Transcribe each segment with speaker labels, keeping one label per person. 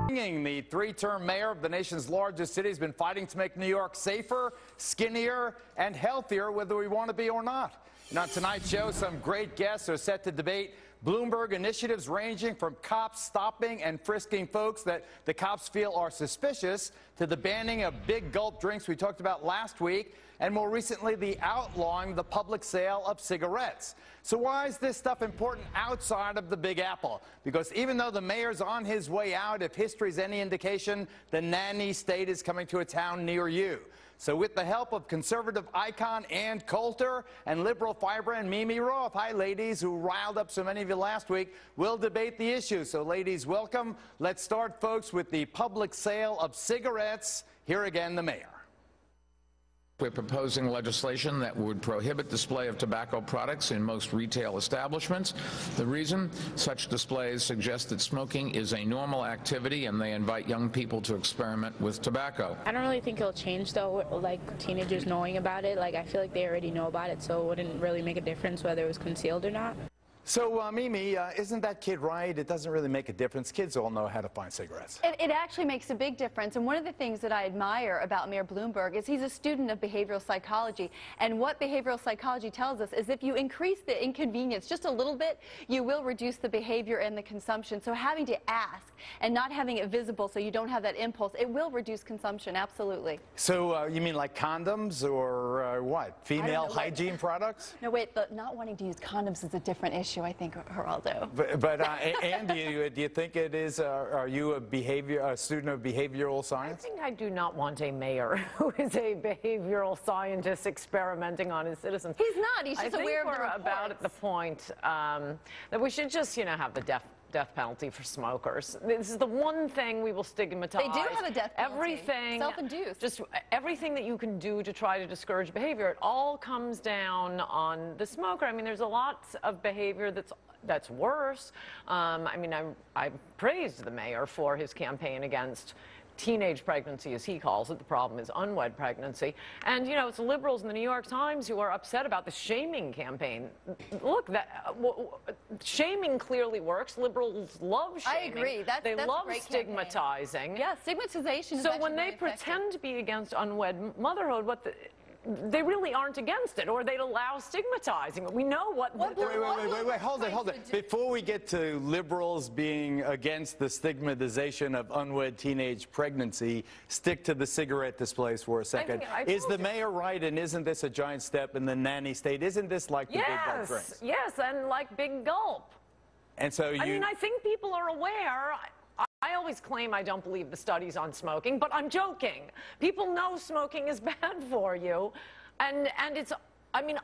Speaker 1: The three-term mayor of the nation's largest city has been fighting to make New York safer, skinnier, and healthier, whether we want to be or not. And on tonight's show, some great guests are set to debate Bloomberg initiatives ranging from cops stopping and frisking folks that the cops feel are suspicious to the banning of big gulp drinks we talked about last week, and more recently, the outlawing the public sale of cigarettes. So why is this stuff important outside of the Big Apple? Because even though the mayor's on his way out, if history's any indication, the nanny state is coming to a town near you. So with the help of conservative icon Ann Coulter and liberal firebrand Mimi Roth, hi ladies, who riled up so many of you last week, we'll debate the issue. So ladies, welcome. Let's start, folks, with the public sale of cigarettes. Here again, the mayor.
Speaker 2: We're proposing legislation that would prohibit display of tobacco products in most retail establishments. The reason? Such displays suggest that smoking is a normal activity and they invite young people to experiment with tobacco.
Speaker 3: I don't really think it'll change, though, like teenagers knowing about it. Like, I feel like they already know about it, so it wouldn't really make a difference whether it was concealed or not.
Speaker 1: So, Mimi, isn't that kid right? It doesn't really make a difference. Kids all know how to find cigarettes.
Speaker 4: It actually makes a big difference. And one of the things that I admire about Mayor Bloomberg is he's a student of behavioral psychology. And what behavioral psychology tells us is if you increase the inconvenience just a little bit, you will reduce the behavior and the consumption. So having to ask and not having it visible so you don't have that impulse, it will reduce consumption, absolutely.
Speaker 1: So you mean like condoms or what? Female hygiene products?
Speaker 4: No, wait, not wanting to use condoms is a different issue, I think, Geraldo.
Speaker 1: But Ann, do you think it is, are you a student of behavioral science?
Speaker 5: I think I do not want a mayor who is a behavioral scientist experimenting on his citizens.
Speaker 4: He's not, he's just aware of the reports.
Speaker 5: I think we're about at the point that we should just, have the death penalty for smokers. This is the one thing we will stigmatize.
Speaker 4: They do have a death penalty.
Speaker 5: Everything,
Speaker 4: self-induced.
Speaker 5: just everything that you can do to try to discourage behavior, it all comes down on the smoker. I mean, there's a lot of behavior that's worse. I praised the mayor for his campaign against teenage pregnancy, as he calls it. The problem is unwed pregnancy. And, it's the liberals in the New York Times who are upset about the shaming campaign. Look, shaming clearly works. Liberals love shaming.
Speaker 4: I agree. That's
Speaker 5: love
Speaker 4: a great
Speaker 5: stigmatizing.
Speaker 4: Yeah, stigmatization is
Speaker 5: So when they
Speaker 4: very
Speaker 5: pretend to be against unwed motherhood, they really aren't against it, or they'd allow stigmatizing. We know what.
Speaker 1: Wait, hold it. Before we get to liberals being against the stigmatization of unwed teenage pregnancy, stick to the cigarette displays for a second. Is the mayor right, and isn't this a giant step in the nanny state? Isn't this like the big gulp drinks?
Speaker 5: Yes, and like big gulp.
Speaker 1: And so
Speaker 5: I think people are aware. I always claim I don't believe the studies on smoking, but I'm joking. People know smoking is bad for you, and it's,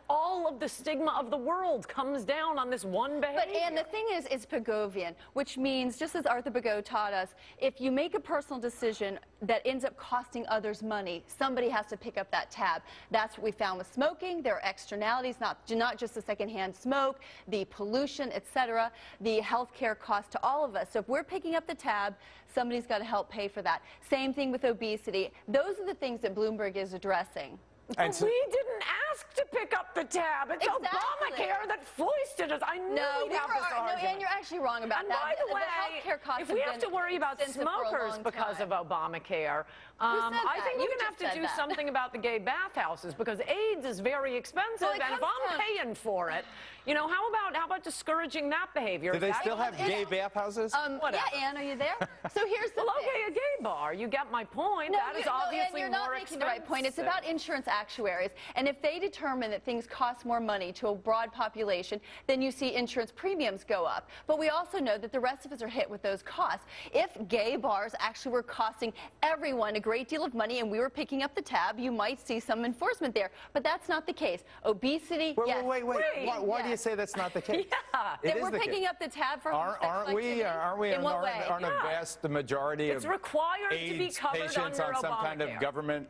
Speaker 5: all of the stigma of the world comes down on this one behavior.
Speaker 4: But, Ann, the thing is, it's Pigovian, which means, just as Arthur Pigot taught us, if you make a personal decision that ends up costing others money, somebody has to pick up that tab. That's what we found with smoking. There are externalities, not just the secondhand smoke, the pollution, etc., the health care cost to all of us. So if we're picking up the tab, somebody's got to help pay for that. Same thing with obesity. Those are the things that Bloomberg is addressing.
Speaker 5: But we didn't ask to pick up the tab. It's Obamacare that foisted us. I knew we'd have this argument.
Speaker 4: No, Ann, you're actually wrong about that.
Speaker 5: By the way,
Speaker 4: healthcare costs
Speaker 5: if we have to worry about smokers because of Obamacare, I think we're going to have to do something about the gay bathhouses, because AIDS is very expensive, and if I'm paying for it, how about discouraging that behavior?
Speaker 1: Do they still have gay bathhouses?
Speaker 4: Yeah, Ann, are you there? So here's the thing.
Speaker 5: Okay, a gay bar. You get my point.
Speaker 4: No,
Speaker 5: that is obviously
Speaker 4: you're
Speaker 5: more
Speaker 4: not making the right point. It's about insurance actuaries. And if they determine that things cost more money to a broad population, then you see insurance premiums go up. But we also know that the rest of us are hit with those costs. If gay bars actually were costing everyone a great deal of money and we were picking up the tab, you might see some enforcement there. But that's not the case. Obesity, yes.
Speaker 1: Wait. Why do you say that's not the case?
Speaker 4: That we're picking up the tab for
Speaker 1: aren't we in a vast majority of
Speaker 5: required
Speaker 1: AIDS
Speaker 5: to be covered
Speaker 1: patients
Speaker 5: under
Speaker 1: on some kind of government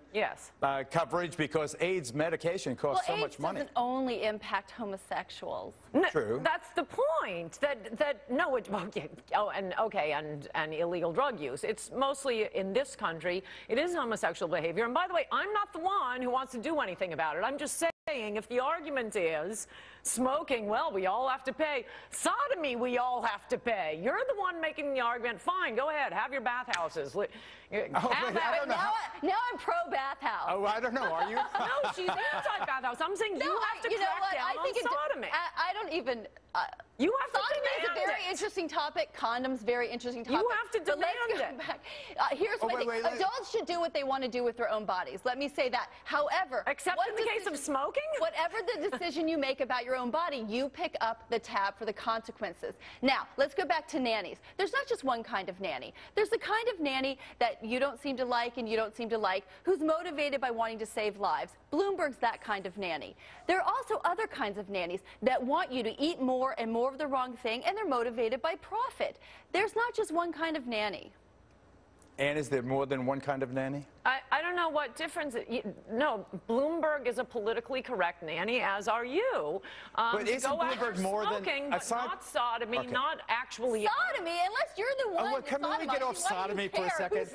Speaker 1: coverage, because AIDS medication costs so much money?
Speaker 4: AIDS doesn't only impact homosexuals.
Speaker 1: True.
Speaker 5: That's the point. And illegal drug use. It's mostly in this country. It is homosexual behavior. And by the way, I'm not the one who wants to do anything about it. I'm just saying, if the argument is Smoking, well, we all have to pay. Sodomy, we all have to pay. You're the one making the argument. Fine, go ahead, have your bathhouses.
Speaker 1: Now
Speaker 4: I'm pro bathhouse.
Speaker 1: Oh, I don't know. Are you?
Speaker 5: No, she's anti-bathhouse. I'm saying you have to crack down on sodomy.
Speaker 4: I don't even.
Speaker 5: You have to
Speaker 4: sodomy is a
Speaker 5: demand
Speaker 4: very interesting topic. Condoms, very interesting topic.
Speaker 5: You have to demand it.
Speaker 4: Back. Here's what I think. Adults should do what they want to do with their own bodies. Let me say that. However,
Speaker 5: except in the case of smoking?
Speaker 4: Whatever the decision you make about your own body, you pick up the tab for the consequences. Now, let's go back to nannies. There's not just one kind of nanny. There's the kind of nanny that you don't seem to like and you don't seem to like, who's motivated by wanting to save lives. Bloomberg's that kind of nanny. There are also other kinds of nannies that want you to eat more and more of the wrong thing, and they're motivated by profit. There's not just one kind of nanny.
Speaker 1: And is there more than one kind of nanny?
Speaker 5: I don't know what difference. No, Bloomberg is a politically correct nanny, as are you.
Speaker 1: But isn't Bloomberg more
Speaker 5: smoking,
Speaker 1: than
Speaker 5: but not sodomy,
Speaker 1: okay.
Speaker 5: not actually
Speaker 4: sodomy? Unless you're the one.
Speaker 1: Well, can we get off sodomy for a second?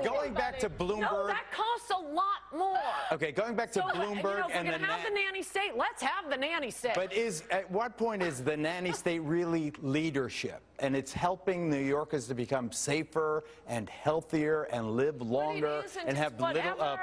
Speaker 1: Going back to Bloomberg.
Speaker 5: No, that costs a lot more.
Speaker 1: Okay, going back to Bloomberg
Speaker 5: if we're
Speaker 1: and
Speaker 5: gonna have the nanny state, let's have the nanny state.
Speaker 1: But at what point is the nanny state really leadership? And it's helping New Yorkers to become safer and healthier and live longer and have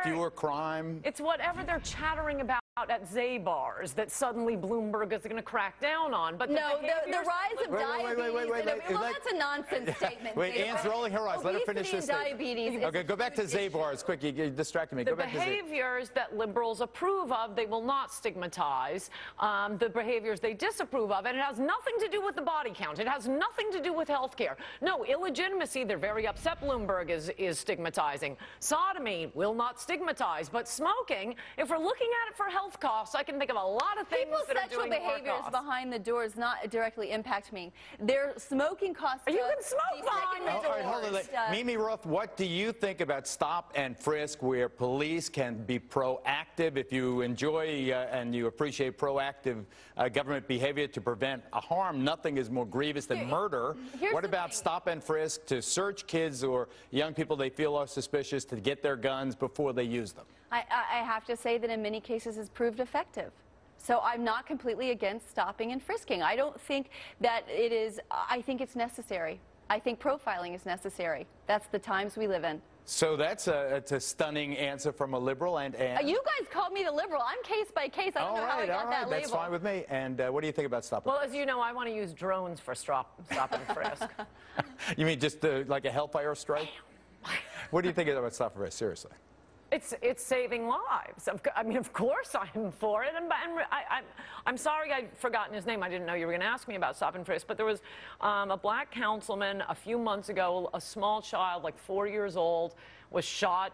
Speaker 1: fewer crime?
Speaker 5: It's whatever they're chattering about at Zabar's that suddenly Bloomberg is going to crack down on. But
Speaker 4: no, the rise of diabetes. Well, that's a nonsense statement.
Speaker 1: Wait, Anne's rolling her eyes. Let her finish this
Speaker 4: diabetes.
Speaker 1: Okay, go back to Zabar's. Quick, you distracted me.
Speaker 5: The
Speaker 1: go back
Speaker 5: behaviors that liberals approve of, they will not stigmatize. The behaviors they disapprove of, and it has nothing to do with the body count. It has nothing to do with health care. No, illegitimacy, they're very upset Bloomberg is stigmatizing. Sodomy will not stigmatize. But smoking, if we're looking at it for health costs, I can think of a lot of things that are doing more costs.
Speaker 4: People's sexual behaviors behind the doors not directly impact me. Their smoking costs.
Speaker 5: You can smoke behind the doors.
Speaker 1: Hold on. Mimi Roth, what do you think about stop and frisk, where police can be proactive if you enjoy and you appreciate proactive government behavior to prevent a harm? Nothing is more grievous than murder. What about stop and frisk to search kids or young people they feel are suspicious to get their guns before they use them?
Speaker 4: I have to say that in many cases it's proved effective. So I'm not completely against stopping and frisking. I don't think that it is, I think it's necessary. I think profiling is necessary. That's the times we live in.
Speaker 1: So that's a stunning answer from a liberal. And
Speaker 4: you guys called me the liberal. I'm case by case. I don't know how I got that label.
Speaker 1: That's fine with me. And what do you think about stop and frisk?
Speaker 5: Well, as you know, I want to use drones for stop and frisk.
Speaker 1: You mean just like a hellfire strike? What do you think about stop and frisk, seriously?
Speaker 5: It's saving lives. I mean, of course I'm for it. And I'm sorry I'd forgotten his name. I didn't know you were going to ask me about stop and frisk. But there was a black councilman a few months ago, a small child, like 4 years old, was shot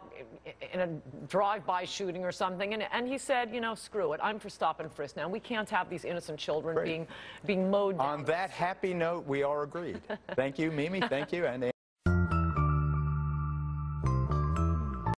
Speaker 5: in a drive-by shooting or something. And he said, you know, screw it. I'm for stop and frisk now. We can't have these innocent children being mowed down.
Speaker 1: On that happy note, we are agreed. Thank you, Mimi. Thank you. And